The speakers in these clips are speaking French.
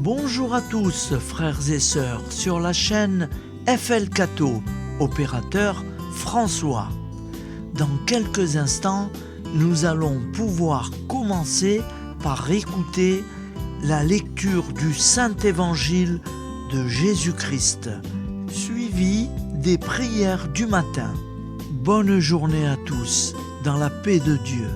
Bonjour à tous, frères et sœurs, sur la chaîne FL Cato, opérateur François. Dans quelques instants, nous allons pouvoir commencer par écouter la lecture du Saint-Évangile de Jésus-Christ, suivi des prières du matin. Bonne journée à tous, dans la paix de Dieu.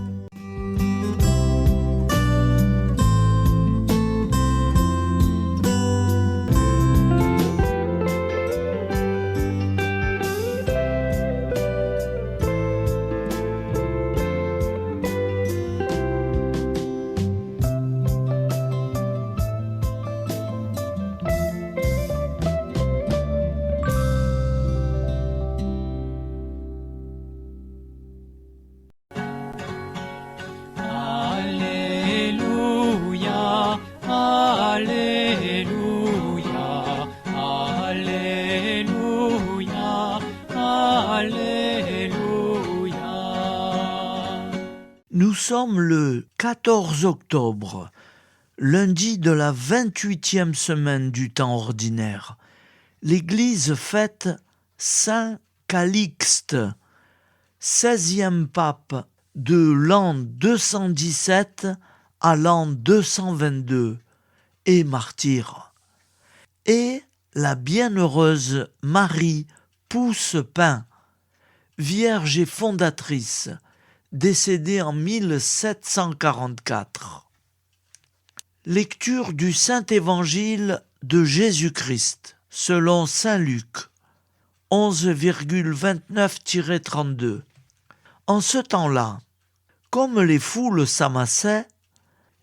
Nous sommes le 14 octobre, lundi de la 28e semaine du temps ordinaire. L'Église fête Saint Calixte, 16e pape de l'an 217 à l'an 222, et martyr. Et la bienheureuse Marie Pousse-Pin, vierge et fondatrice, décédée en 1744. Lecture du Saint-Évangile de Jésus-Christ, selon saint Luc, 11,29-32. En ce temps-là, comme les foules s'amassaient,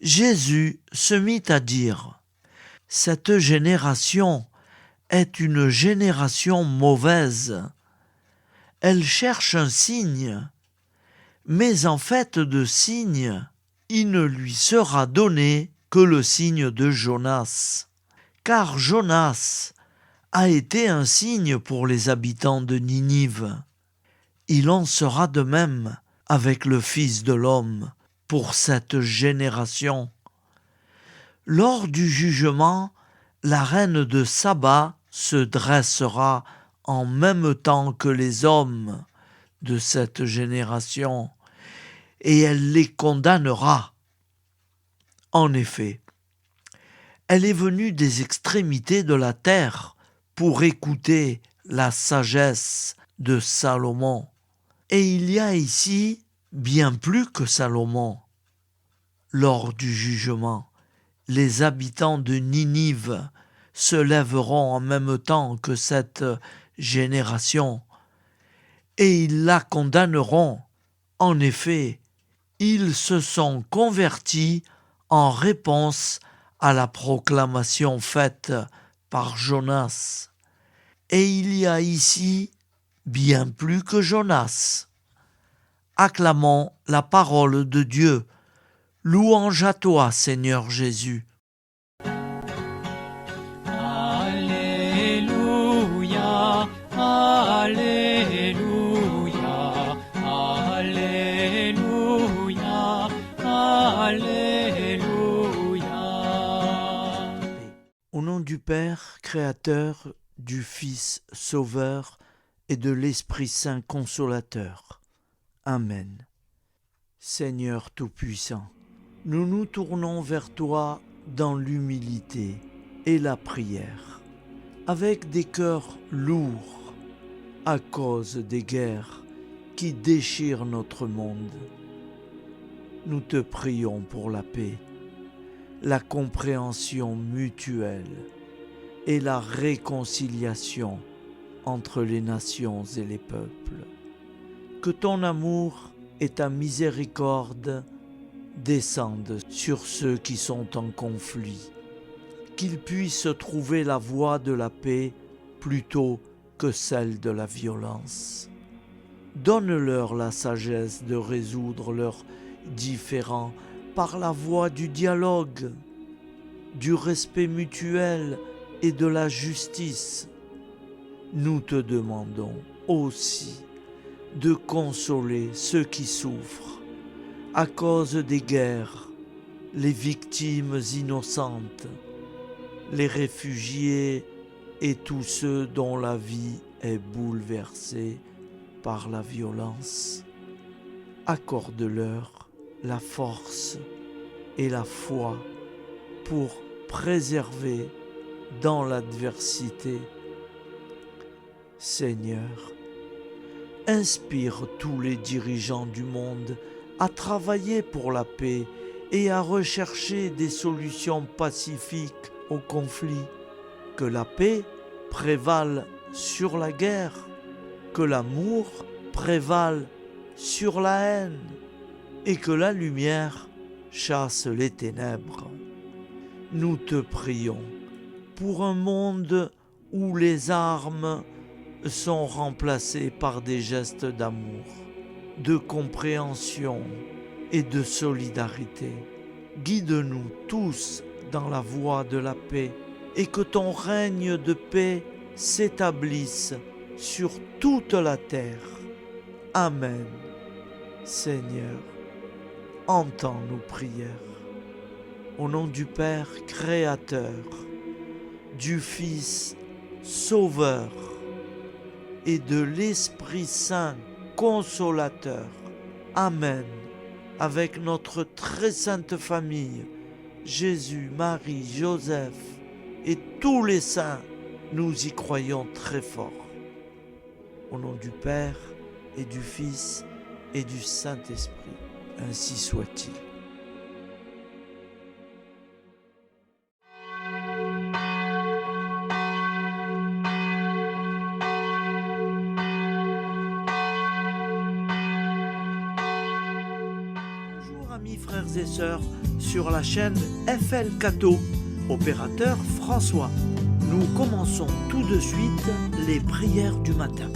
Jésus se mit à dire : « Cette génération est une génération mauvaise. Elle cherche un signe. Mais en fait de signe, il ne lui sera donné que le signe de Jonas. Car Jonas a été un signe pour les habitants de Ninive. Il en sera de même avec le Fils de l'homme pour cette génération. Lors du jugement, la reine de Saba se dressera en même temps que les hommes de cette génération, et elle les condamnera. En effet, elle est venue des extrémités de la terre pour écouter la sagesse de Salomon. Et il y a ici bien plus que Salomon. Lors du jugement, les habitants de Ninive se lèveront en même temps que cette génération, et ils la condamneront. En effet, ils se sont convertis en réponse à la proclamation faite par Jonas. Et il y a ici bien plus que Jonas. Acclamons la parole de Dieu. Louange à toi, Seigneur Jésus. Alléluia, Alléluia, Alléluia, Alléluia. Au nom du Père, Créateur, du Fils, Sauveur et de l'Esprit Saint Consolateur. Amen. Seigneur Tout-Puissant, nous nous tournons vers toi dans l'humilité et la prière, avec des cœurs lourds à cause des guerres qui déchirent notre monde. Nous te prions pour la paix, la compréhension mutuelle et la réconciliation entre les nations et les peuples. Que ton amour et ta miséricorde descendent sur ceux qui sont en conflit, qu'ils puissent trouver la voie de la paix plutôt que celle de la violence. Donne-leur la sagesse de résoudre leurs différends par la voie du dialogue, du respect mutuel et de la justice. Nous te demandons aussi de consoler ceux qui souffrent à cause des guerres, les victimes innocentes, les réfugiés et tous ceux dont la vie est bouleversée par la violence. Accorde-leur la force et la foi pour préserver dans l'adversité. Seigneur, inspire tous les dirigeants du monde à travailler pour la paix et à rechercher des solutions pacifiques aux conflits. Que la paix prévale sur la guerre, que l'amour prévale sur la haine et que la lumière chasse les ténèbres. Nous te prions pour un monde où les armes sont remplacées par des gestes d'amour, de compréhension et de solidarité. Guide-nous tous dans la voie de la paix et que ton règne de paix s'établisse sur toute la terre. Amen. Seigneur, entends nos prières. Au nom du Père Créateur, du Fils Sauveur et de l'Esprit Saint Consolateur. Amen. Avec notre très sainte famille, Jésus, Marie, Joseph et tous les saints, nous y croyons très fort. Au nom du Père et du Fils et du Saint-Esprit, ainsi soit-il. Bonjour amis frères et sœurs sur la chaîne FL Cato, opérateur François. Nous commençons tout de suite les prières du matin.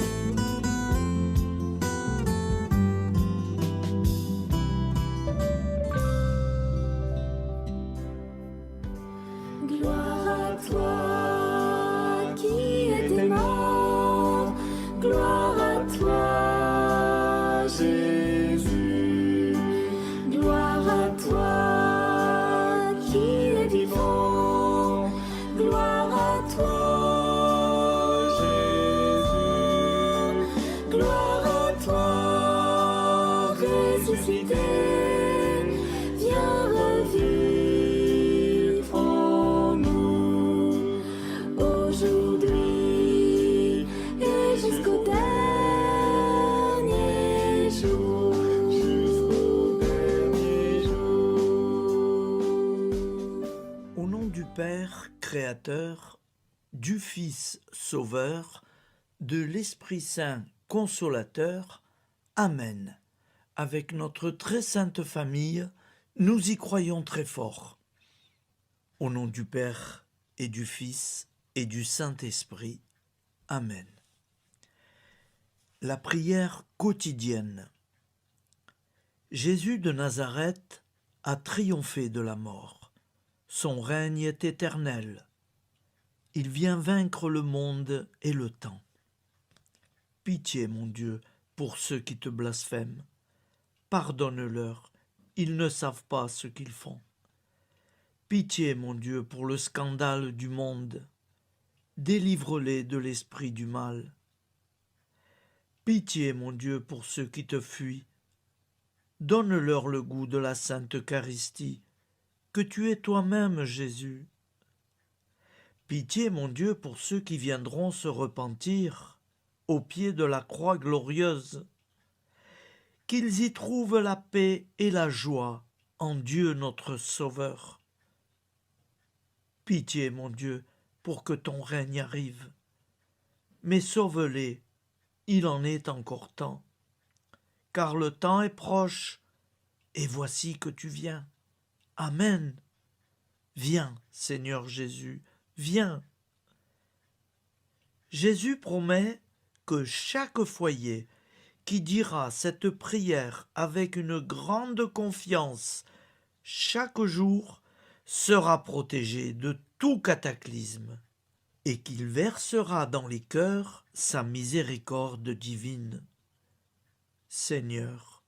Gloire à toi qui étais mort, gloire à toi Jésus, gloire à toi qui es vivant, gloire à toi Jésus, gloire à toi ressuscité, viens revivre en nous aujourd'hui et jusqu'au dernier jour. Au nom du Père Créateur, du Fils Sauveur, de l'Esprit Saint Consolateur. Amen. Avec notre très sainte famille, nous y croyons très fort. Au nom du Père et du Fils et du Saint-Esprit. Amen. La prière quotidienne. Jésus de Nazareth a triomphé de la mort. Son règne est éternel. Il vient vaincre le monde et le temps. Pitié, mon Dieu, pour ceux qui te blasphèment. Pardonne-leur, ils ne savent pas ce qu'ils font. Pitié, mon Dieu, pour le scandale du monde. Délivre-les de l'esprit du mal. Pitié, mon Dieu, pour ceux qui te fuient. Donne-leur le goût de la Sainte Eucharistie, que tu es toi-même, Jésus. Pitié, mon Dieu, pour ceux qui viendront se repentir au pied de la croix glorieuse, qu'ils y trouvent la paix et la joie en Dieu notre Sauveur. Pitié, mon Dieu, pour que ton règne arrive. Mais sauve-les, il en est encore temps, car le temps est proche, et voici que tu viens. Amen. Viens, Seigneur Jésus, viens. Jésus promet que chaque foyer qui dira cette prière avec une grande confiance chaque jour sera protégé de tout cataclysme et qu'il versera dans les cœurs sa miséricorde divine. Seigneur,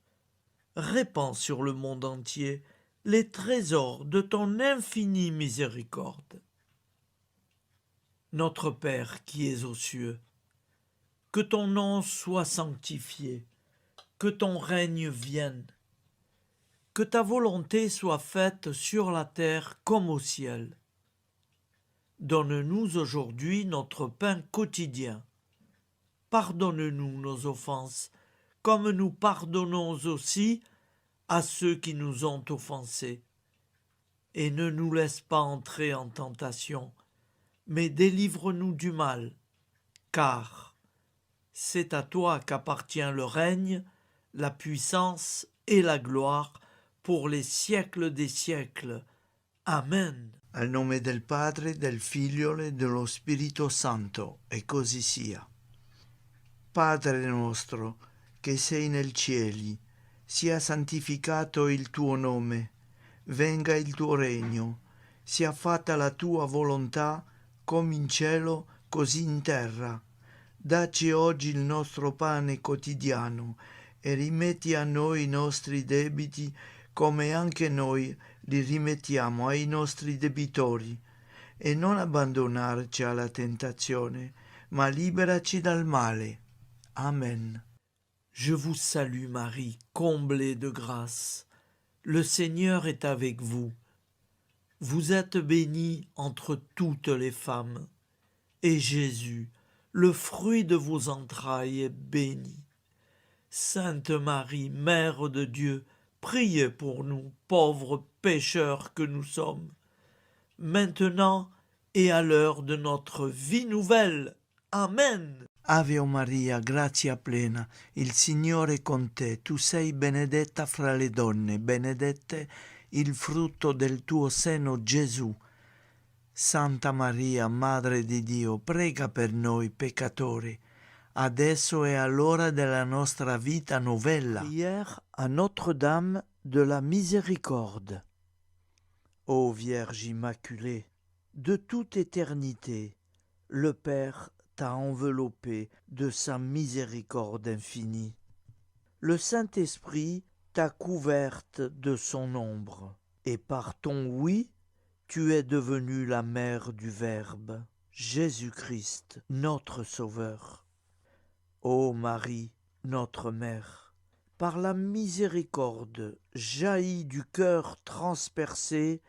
répands sur le monde entier les trésors de ton infinie miséricorde. Notre Père qui es aux cieux, que ton nom soit sanctifié, que ton règne vienne, que ta volonté soit faite sur la terre comme au ciel. Donne-nous aujourd'hui notre pain quotidien. Pardonne-nous nos offenses, comme nous pardonnons aussi à ceux qui nous ont offensés. Et ne nous laisse pas entrer en tentation, mais délivre-nous du mal, car c'est à toi qu'appartient le règne, la puissance et la gloire pour les siècles des siècles. Amen. Al nome del Padre, del Figlio e dello Spirito Santo, e così sia. Padre nostro, che sei nel cieli, sia santificato il tuo nome, venga il tuo regno, sia fatta la tua volontà, come in cielo, così in terra. Dacci oggi il nostro pane quotidiano e rimetti a noi i nostri debiti, come anche noi li rimettiamo ai nostri debitori, e non abbandonarci alla tentazione, ma liberaci dal male. Amen. Je vous salue Marie, comblée de grâce. Le Seigneur est avec vous. Vous êtes bénie entre toutes les femmes, et Jésus, le fruit de vos entrailles, est béni. Sainte Marie, Mère de Dieu, priez pour nous, pauvres pécheurs que nous sommes, maintenant et à l'heure de notre vie nouvelle. Amen. Ave Maria, grazia plena, il Signore è con te, tu sei benedetta fra le donne, benedetto il frutto del tuo seno, Gesù. Santa Maria, Madre di Dio, prega per noi peccatori, adesso e all'ora della nostra vita novella. Prière à Notre-Dame de la Miséricorde. Ô Vierge Immaculée, De toute éternité, le Père t'a enveloppé de sa miséricorde infinie. Le Saint-Esprit t'a couverte de son ombre, et par ton oui, tu es devenue la mère du Verbe, Jésus-Christ, notre Sauveur. Ô Marie, notre Mère, par la miséricorde jaillie du cœur transpercé,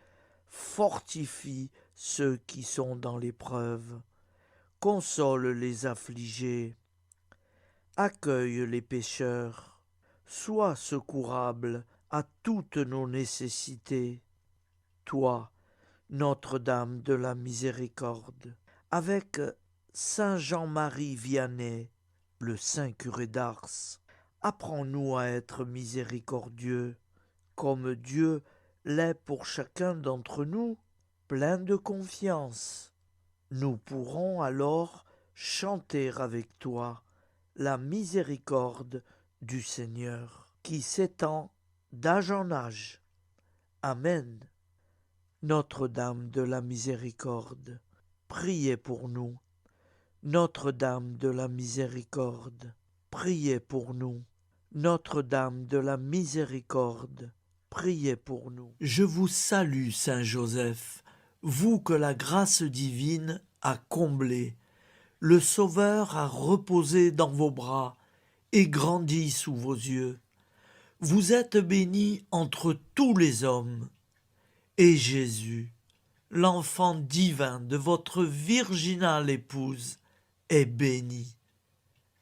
fortifie ceux qui sont dans l'épreuve, console les affligés, accueille les pécheurs, sois secourable à toutes nos nécessités. Toi, Notre-Dame de la Miséricorde, avec Saint Jean-Marie Vianney, le Saint curé d'Ars, apprends-nous à être miséricordieux, comme Dieu l'est pour chacun d'entre nous, plein de confiance. Nous pourrons alors chanter avec toi la miséricorde du Seigneur, qui s'étend d'âge en âge. Amen. Notre-Dame de la Miséricorde, priez pour nous. Notre-Dame de la Miséricorde, priez pour nous. Notre-Dame de la Miséricorde, priez pour nous. Je vous salue, Saint Joseph, vous que la grâce divine a comblé. Le Sauveur a reposé dans vos bras et grandi sous vos yeux. Vous êtes béni entre tous les hommes. Et Jésus, l'enfant divin de votre virginale épouse, est béni.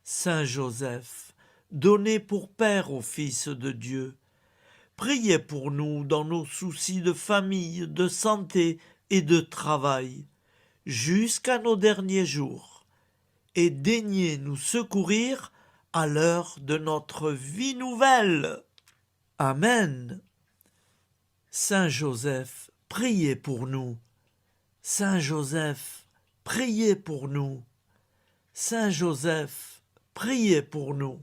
Saint Joseph, donné pour Père au Fils de Dieu, priez pour nous dans nos soucis de famille, de santé et de travail, jusqu'à nos derniers jours, et daignez nous secourir à l'heure de notre vie nouvelle. Amen. Saint Joseph, priez pour nous. Saint Joseph, priez pour nous. Saint Joseph, priez pour nous.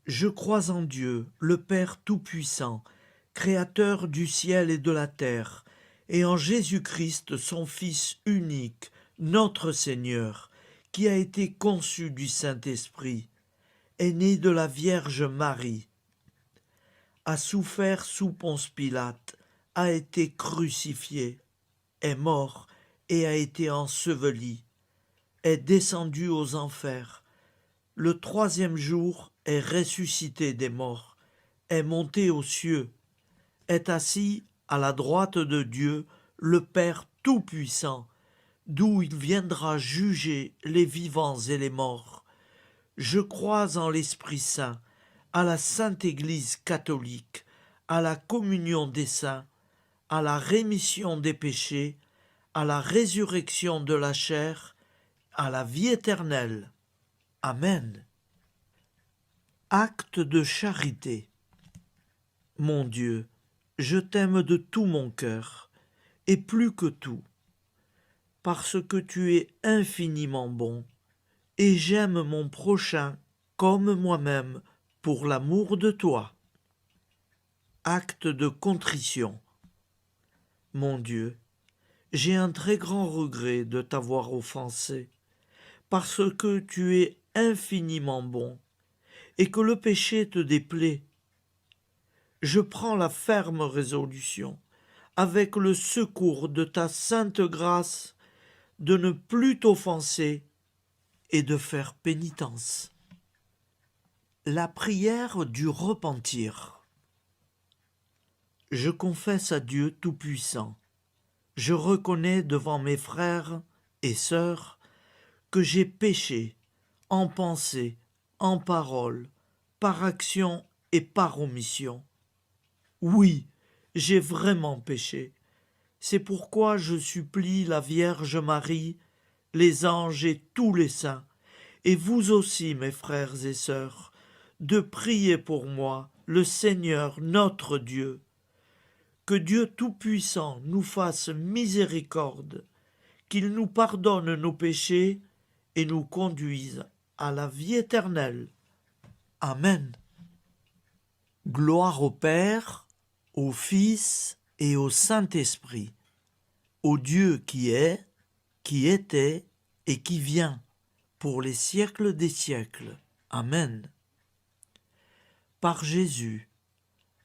Je crois en Dieu, le Père Tout-Puissant, Créateur du ciel et de la terre, et en Jésus-Christ, son Fils unique, notre Seigneur, qui a été conçu du Saint-Esprit, est né de la Vierge Marie, a souffert sous Ponce Pilate, a été crucifié, est mort et a été enseveli, est descendu aux enfers, le troisième jour est ressuscité des morts, est monté aux cieux, est assis à la droite de Dieu, le Père Tout-Puissant, d'où il viendra juger les vivants et les morts. Je crois en l'Esprit Saint, à la Sainte Église catholique, à la communion des saints, à la rémission des péchés, à la résurrection de la chair, à la vie éternelle. Amen. Acte de charité. Mon Dieu, je t'aime de tout mon cœur, et plus que tout, parce que tu es infiniment bon, et j'aime mon prochain comme moi-même pour l'amour de toi. Acte de contrition. Mon Dieu, j'ai un très grand regret de t'avoir offensé, parce que tu es infiniment bon, et que le péché te déplaît. Je prends la ferme résolution, avec le secours de ta sainte grâce, de ne plus t'offenser et de faire pénitence. La prière du repentir. Je confesse à Dieu Tout-Puissant, je reconnais devant mes frères et sœurs que j'ai péché en pensée, en parole, par action et par omission. Oui, j'ai vraiment péché. C'est pourquoi je supplie la Vierge Marie, les anges et tous les saints, et vous aussi, mes frères et sœurs, de prier pour moi, le Seigneur notre Dieu. Que Dieu Tout-Puissant nous fasse miséricorde, qu'il nous pardonne nos péchés et nous conduise à la vie éternelle. Amen. Gloire au Père, au Fils et au Saint-Esprit, au Dieu qui est, qui était et qui vient, pour les siècles des siècles. Amen. Par Jésus,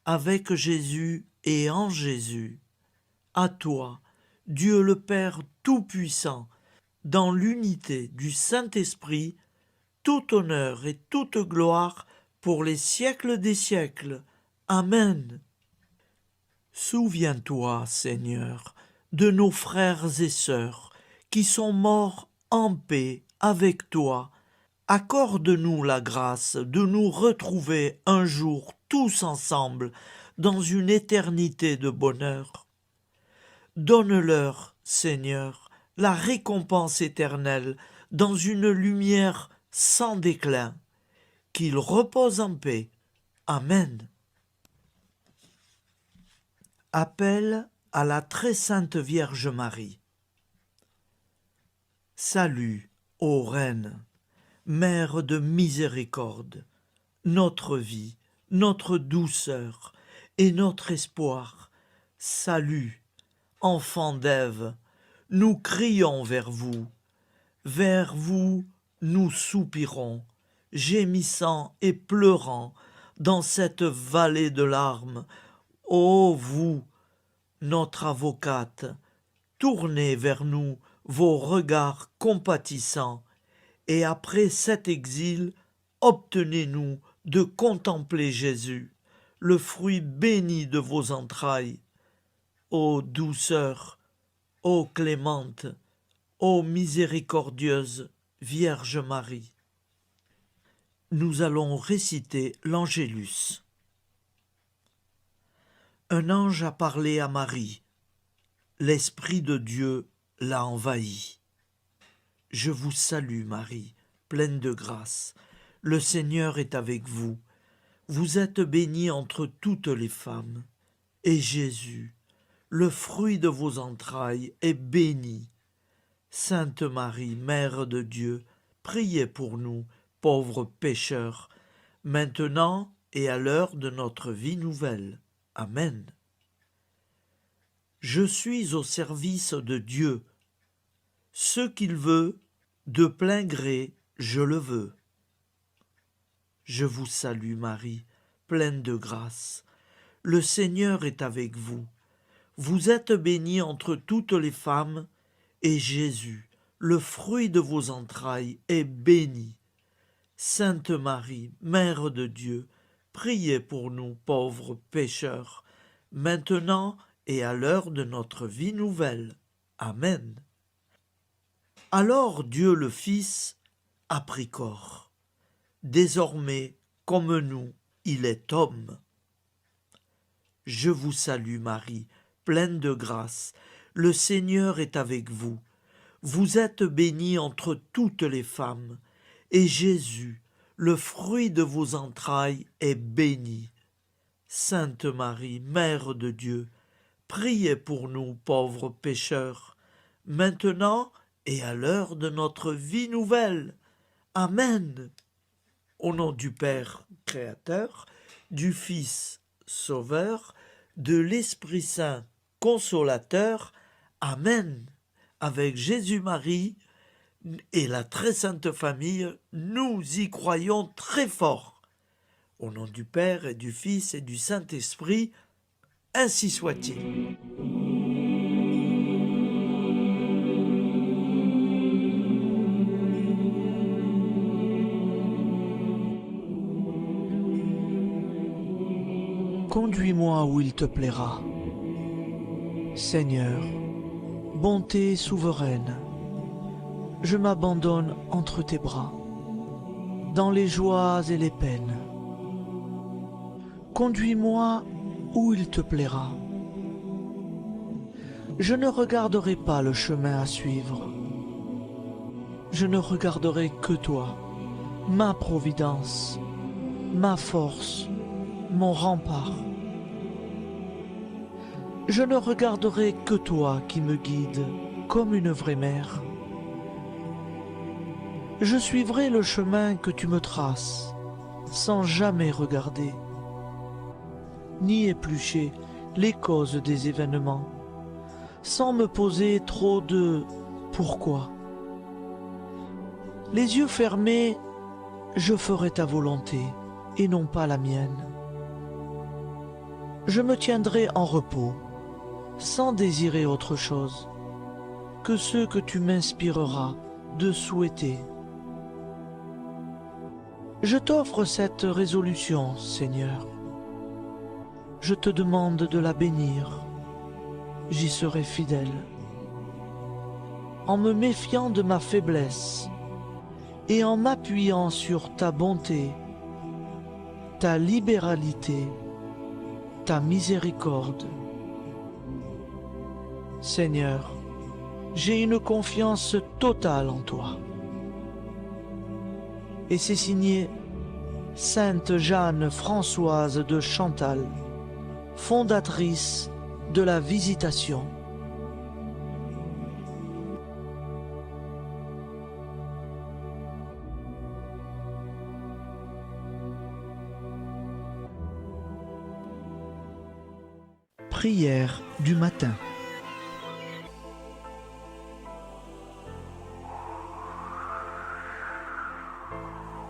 avec Jésus et en Jésus, à toi, Dieu le Père Tout-Puissant, dans l'unité du Saint-Esprit, tout honneur et toute gloire pour les siècles des siècles. Amen. Souviens-toi, Seigneur, de nos frères et sœurs qui sont morts en paix avec toi. Accorde-nous la grâce de nous retrouver un jour tous ensemble dans une éternité de bonheur. Donne-leur, Seigneur, la récompense éternelle dans une lumière sans déclin. Qu'ils reposent en paix. Amen. Appel à la très sainte Vierge Marie. Salut, ô Reine, Mère de miséricorde, notre vie, notre douceur et notre espoir. Salut, enfant d'Ève, nous crions vers vous nous soupirons, gémissant et pleurant dans cette vallée de larmes. Ô vous, notre avocate, tournez vers nous vos regards compatissants, et après cet exil, obtenez-nous de contempler Jésus, le fruit béni de vos entrailles. Ô douceur, ô clémente, ô miséricordieuse Vierge Marie. Nous allons réciter l'Angélus. Un ange a parlé à Marie. L'Esprit de Dieu l'a envahie. Je vous salue, Marie, pleine de grâce. Le Seigneur est avec vous. Vous êtes bénie entre toutes les femmes. Et Jésus, le fruit de vos entrailles, est béni. Sainte Marie, Mère de Dieu, priez pour nous, pauvres pécheurs, maintenant et à l'heure de notre vie nouvelle. Amen. Je suis au service de Dieu. Ce qu'il veut, de plein gré, je le veux. Je vous salue Marie, pleine de grâce. Le Seigneur est avec vous. Vous êtes bénie entre toutes les femmes, et Jésus, le fruit de vos entrailles, est béni. Sainte Marie, Mère de Dieu, priez pour nous pauvres pécheurs, maintenant et à l'heure de notre vie nouvelle. Amen. Alors Dieu le Fils a pris corps. Désormais, comme nous, il est homme. Je vous salue Marie, pleine de grâce. Le Seigneur est avec vous. Vous êtes bénie entre toutes les femmes, et Jésus, le fruit de vos entrailles, est béni. Sainte Marie, Mère de Dieu, priez pour nous pauvres pécheurs, maintenant et à l'heure de notre vie nouvelle. Amen. Au nom du Père Créateur, du Fils Sauveur, de l'Esprit Saint Consolateur. Amen. Avec Jésus-Marie et la très sainte famille, nous y croyons très fort. Au nom du Père et du Fils et du Saint-Esprit, ainsi soit-il. Conduis-moi où il te plaira. Seigneur, bonté souveraine, je m'abandonne entre tes bras, dans les joies et les peines. Conduis-moi où il te plaira. Je ne regarderai pas le chemin à suivre. Je ne regarderai que toi, ma providence, ma force, mon rempart. Je ne regarderai que toi qui me guides comme une vraie mère. Je suivrai le chemin que tu me traces, sans jamais regarder, ni éplucher les causes des événements, sans me poser trop de « pourquoi ». Les yeux fermés, je ferai ta volonté et non pas la mienne. Je me tiendrai en repos, sans désirer autre chose que ce que tu m'inspireras de souhaiter. Je t'offre cette résolution, Seigneur. Je te demande de la bénir. J'y serai fidèle. En me méfiant de ma faiblesse et en m'appuyant sur ta bonté, ta libéralité, ta miséricorde. Seigneur, j'ai une confiance totale en toi. Et c'est signé Sainte Jeanne Françoise de Chantal, fondatrice de la Visitation. Prière du matin.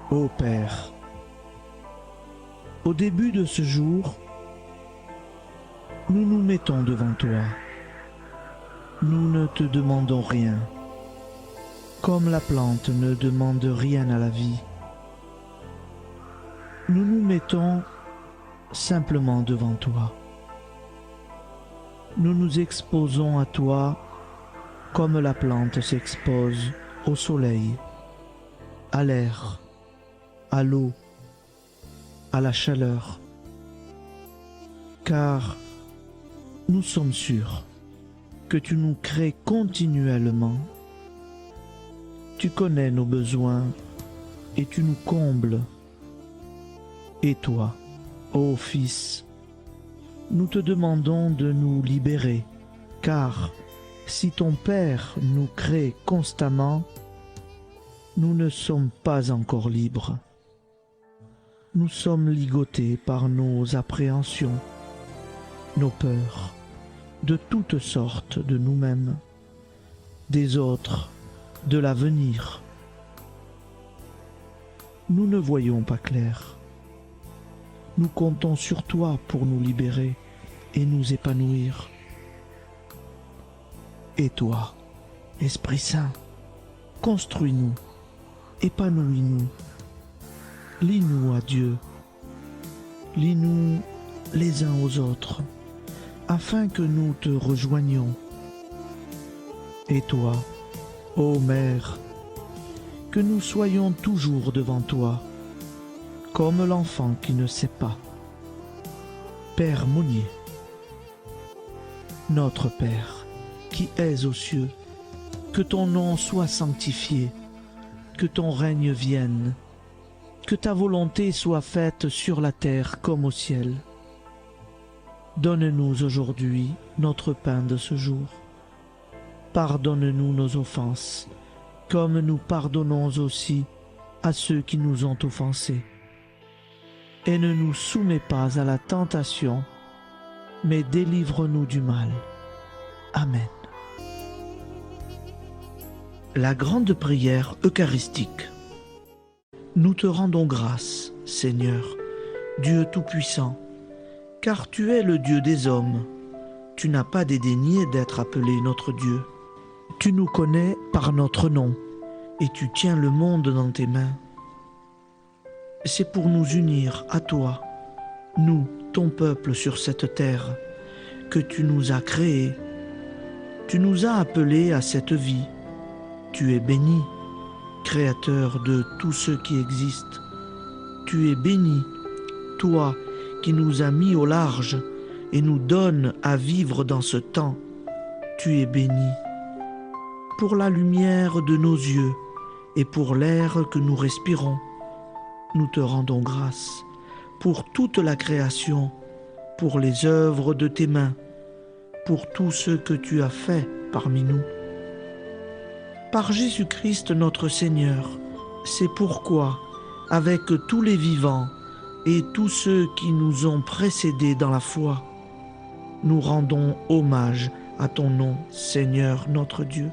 Ô Père, au début de ce jour, nous nous mettons devant toi. Nous ne te demandons rien, comme la plante ne demande rien à la vie. Nous nous mettons simplement devant toi. Nous nous exposons à toi comme la plante s'expose au soleil, à l'air, à l'eau, à la chaleur, car nous sommes sûrs que tu nous crées continuellement. Tu connais nos besoins et tu nous combles. Et toi, ô Fils, nous te demandons de nous libérer, car si ton Père nous crée constamment, nous ne sommes pas encore libres. Nous sommes ligotés par nos appréhensions, nos peurs, de toutes sortes de nous-mêmes, des autres, de l'avenir. Nous ne voyons pas clair. Nous comptons sur toi pour nous libérer et nous épanouir. Et toi, Esprit Saint, construis-nous, épanouis-nous, lie-nous à Dieu, lie-nous les uns aux autres, afin que nous te rejoignions. Et toi, ô Mère, que nous soyons toujours devant toi, comme l'enfant qui ne sait pas. Père Monnier, notre Père, qui es aux cieux, que ton nom soit sanctifié, que ton règne vienne, que ta volonté soit faite sur la terre comme au ciel. Donne-nous aujourd'hui notre pain de ce jour. Pardonne-nous nos offenses, comme nous pardonnons aussi à ceux qui nous ont offensés. Et ne nous soumets pas à la tentation, mais délivre-nous du mal. Amen. La grande prière eucharistique. Nous te rendons grâce, Seigneur, Dieu Tout-Puissant, car tu es le Dieu des hommes. Tu n'as pas dédaigné d'être appelé notre Dieu. Tu nous connais par notre nom, et tu tiens le monde dans tes mains. C'est pour nous unir à toi, nous, ton peuple sur cette terre, que tu nous as créés. Tu nous as appelés à cette vie. Tu es béni, Créateur de tout ce qui existe. Tu es béni, toi qui nous as mis au large et nous donnes à vivre dans ce temps. Tu es béni. Pour la lumière de nos yeux et pour l'air que nous respirons, nous te rendons grâce. Pour toute la création, pour les œuvres de tes mains, pour tout ce que tu as fait parmi nous. Par Jésus-Christ notre Seigneur, c'est pourquoi, avec tous les vivants et tous ceux qui nous ont précédés dans la foi, nous rendons hommage à ton nom, Seigneur notre Dieu.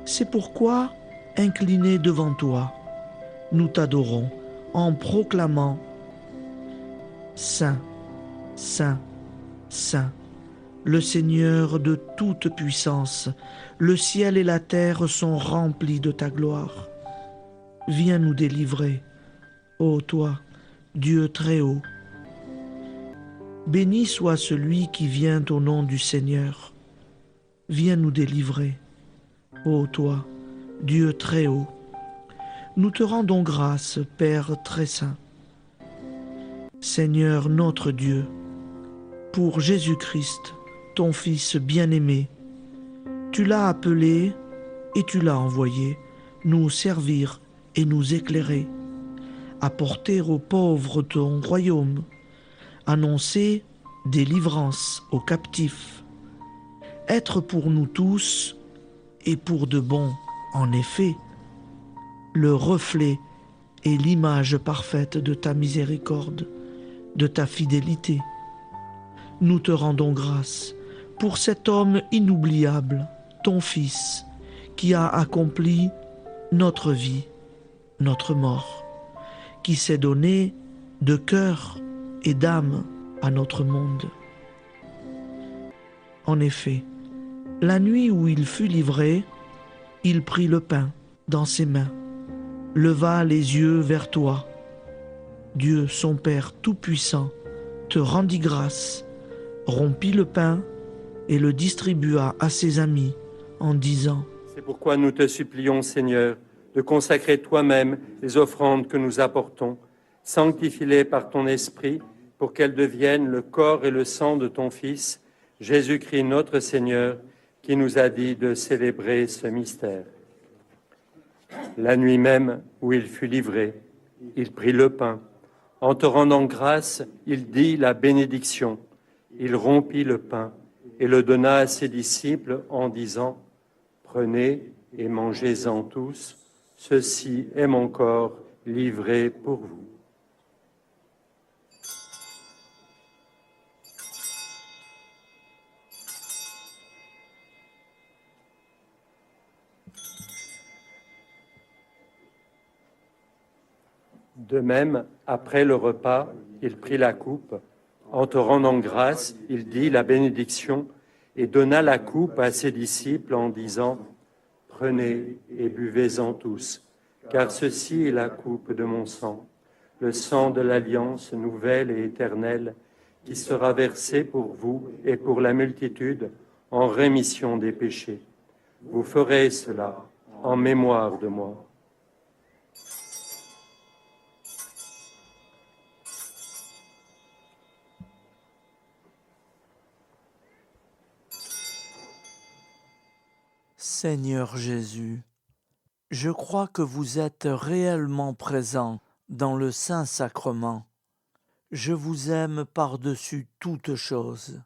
C'est pourquoi, inclinés devant toi, nous t'adorons en proclamant « Saint, Saint, Saint ». Le Seigneur de toute puissance, le ciel et la terre sont remplis de ta gloire. Viens nous délivrer, ô toi, Dieu très haut. Béni soit celui qui vient au nom du Seigneur. Viens nous délivrer, ô toi, Dieu très haut. Nous te rendons grâce, Père très saint. Seigneur notre Dieu, pour Jésus-Christ, ton Fils bien-aimé, tu l'as appelé et tu l'as envoyé nous servir et nous éclairer, apporter aux pauvres ton royaume, annoncer délivrance aux captifs, être pour nous tous et pour de bon, en effet, le reflet et l'image parfaite de ta miséricorde, de ta fidélité. Nous te rendons grâce pour cet homme inoubliable, ton Fils, qui a accompli notre vie, notre mort, qui s'est donné de cœur et d'âme à notre monde. En effet, la nuit où il fut livré, il prit le pain dans ses mains, leva les yeux vers toi. Dieu, son Père Tout-Puissant, te rendit grâce, rompit le pain et le distribua à ses amis en disant : C'est pourquoi nous te supplions, Seigneur, de consacrer toi-même les offrandes que nous apportons. Sanctifie-les par ton Esprit pour qu'elles deviennent le corps et le sang de ton Fils, Jésus-Christ notre Seigneur, qui nous a dit de célébrer ce mystère. La nuit même où il fut livré, il prit le pain. En te rendant grâce, il dit la bénédiction. Il rompit le pain et le donna à ses disciples en disant : Prenez et mangez-en tous, ceci est mon corps livré pour vous. De même, après le repas, il prit la coupe. En te rendant grâce, il dit la bénédiction et donna la coupe à ses disciples en disant : Prenez et buvez-en tous, car ceci est la coupe de mon sang, le sang de l'alliance nouvelle et éternelle, qui sera versé pour vous et pour la multitude en rémission des péchés. Vous ferez cela en mémoire de moi. Seigneur Jésus, je crois que vous êtes réellement présent dans le Saint-Sacrement. Je vous aime par-dessus toute chose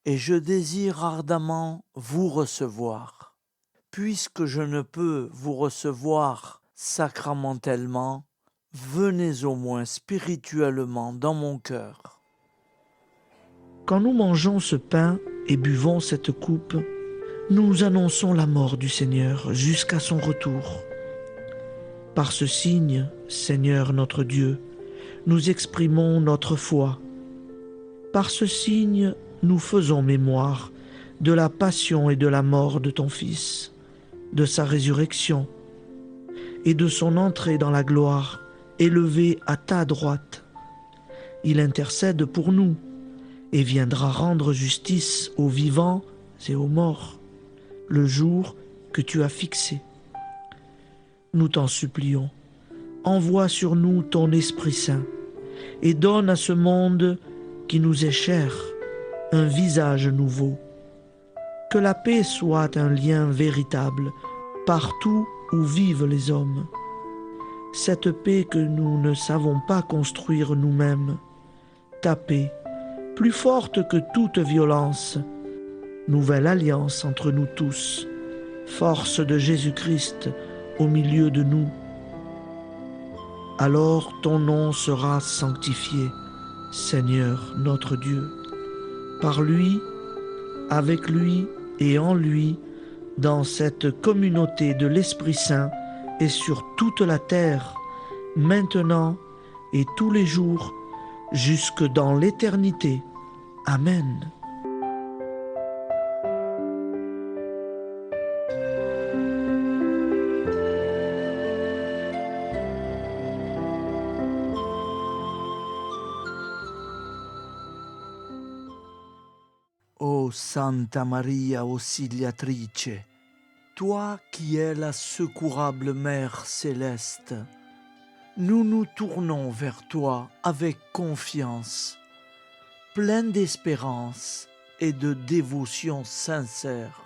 et je désire ardemment vous recevoir. Puisque je ne peux vous recevoir sacramentellement, venez au moins spirituellement dans mon cœur. Quand nous mangeons ce pain et buvons cette coupe, nous annonçons la mort du Seigneur jusqu'à son retour. Par ce signe, Seigneur notre Dieu, nous exprimons notre foi. Par ce signe, nous faisons mémoire de la passion et de la mort de ton Fils, de sa résurrection et de son entrée dans la gloire, élevé à ta droite. Il intercède pour nous et viendra rendre justice aux vivants et aux morts, le jour que tu as fixé. Nous t'en supplions, envoie sur nous ton Esprit Saint et donne à ce monde qui nous est cher un visage nouveau. Que la paix soit un lien véritable partout où vivent les hommes. Cette paix que nous ne savons pas construire nous-mêmes, ta paix, plus forte que toute violence, nouvelle alliance entre nous tous, force de Jésus-Christ au milieu de nous. Alors ton nom sera sanctifié, Seigneur notre Dieu. Par lui, avec lui et en lui, dans cette communauté de l'Esprit Saint et sur toute la terre, maintenant et tous les jours, jusque dans l'éternité. Amen. Ô Santa Maria Auxiliatrice, toi qui es la secourable Mère céleste, nous nous tournons vers toi avec confiance, plein d'espérance et de dévotion sincère.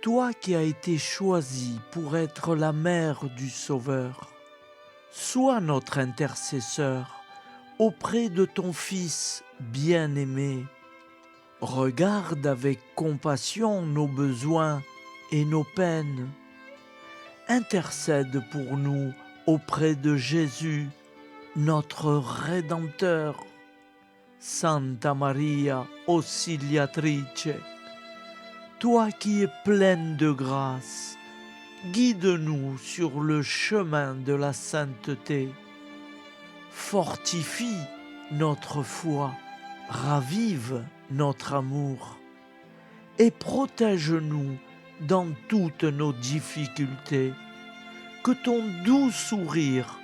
Toi qui as été choisie pour être la mère du Sauveur, sois notre intercesseur auprès de ton Fils bien-aimé. Regarde avec compassion nos besoins et nos peines. Intercède pour nous auprès de Jésus, notre Rédempteur. Santa Maria Auxiliatrice, toi qui es pleine de grâce, guide-nous sur le chemin de la sainteté. Fortifie notre foi, ravive notre amour et protège-nous dans toutes nos difficultés. Que ton doux sourire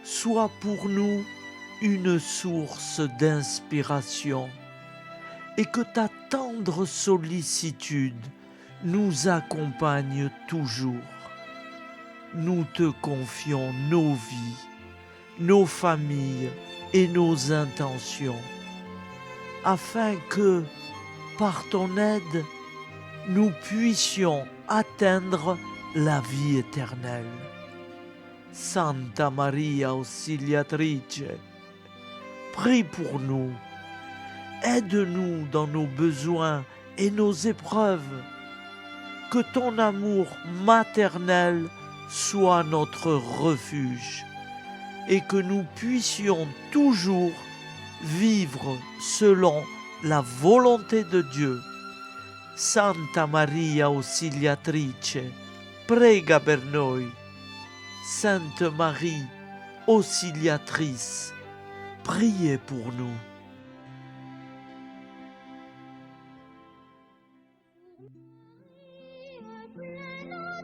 soit pour nous une source d'inspiration et que ta tendre sollicitude nous accompagne toujours. Nous te confions nos vies, nos familles et nos intentions, afin que, par ton aide, nous puissions atteindre la vie éternelle. Santa Maria Auxiliatrice, prie pour nous, aide-nous dans nos besoins et nos épreuves, que ton amour maternel soit notre refuge et que nous puissions toujours vivre selon la volonté de Dieu. Santa Maria Auxiliatrice, prega per noi. Sainte Marie, Auxiliatrice, priez pour nous. Pleine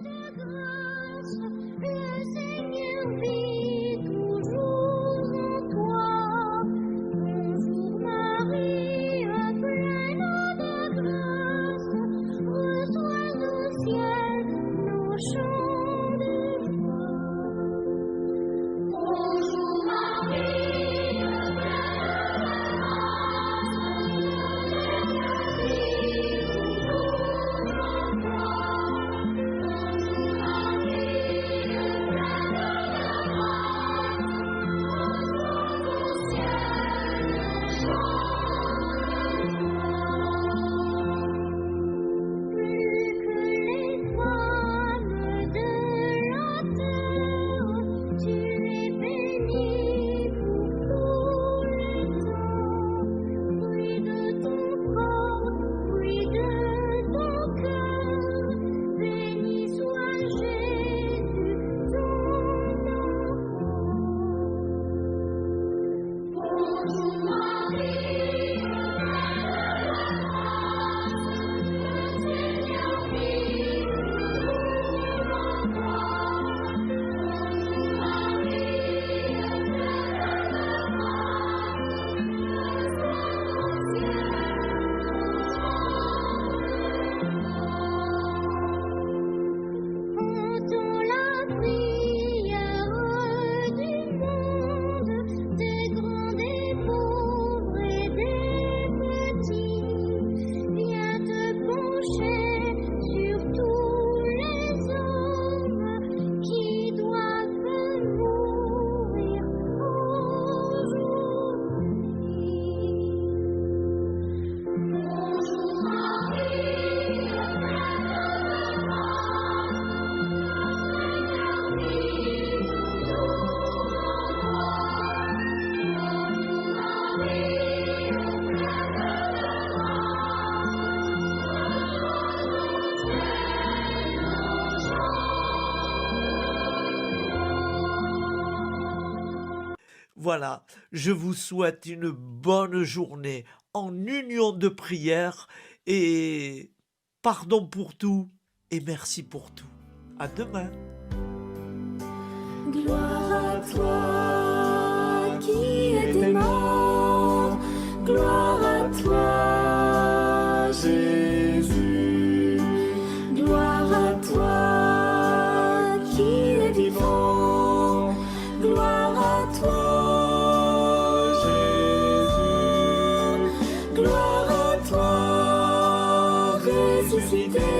coucher sur tous les hommes qui doivent mourir aujourd'hui. Bonjour Marie, Voilà, je vous souhaite une bonne journée en union de prière et pardon pour tout et merci pour tout. À demain. Gloire à toi qui étais mort, gloire à toi Jésus, gloire à toi qui es vivant, gloire à toi Jésus, gloire à toi ressuscité.